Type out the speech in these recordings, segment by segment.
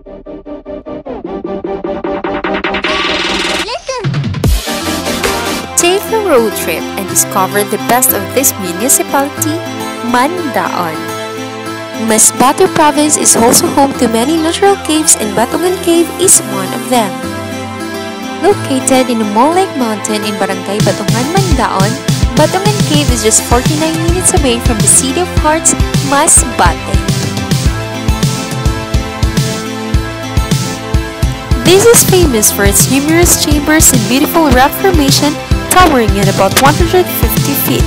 Take a road trip and discover the best of this municipality, Mandaon. Masbate province is also home to many natural caves, and Bat-Ongan cave is one of them. Located in the Mole Lake Mountain in Barangay Bat-Ongan, Mandaon, Bat-Ongan cave is just 49 minutes away from the City of Hearts, Masbate. This is famous for its numerous chambers and beautiful rock formation towering at about 150 feet.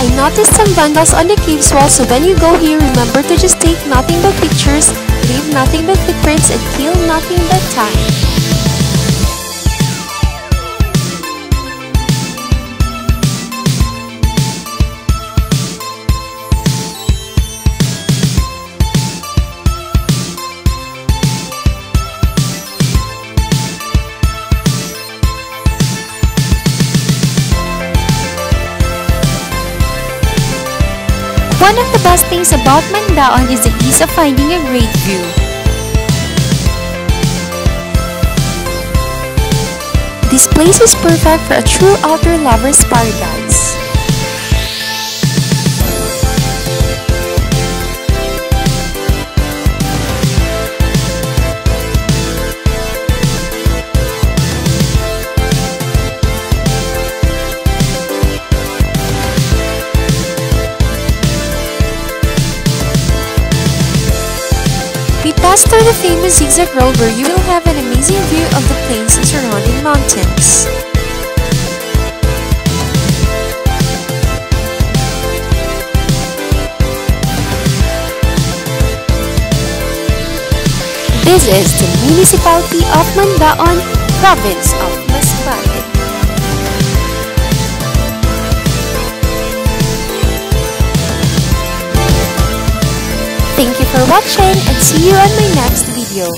I noticed some vandals on the cave's wall, so when you go here, remember to just take nothing but pictures, leave nothing but footprints, and kill nothing but time. One of the best things about Mandaon is the ease of finding a great view. This place is perfect for a true outdoor lover's paradise. We pass through the famous zigzag road where you will have an amazing view of the plains and surrounding mountains. This is the municipality of Mandaon, province of Masbate. Thank you for watching and see you on my next video.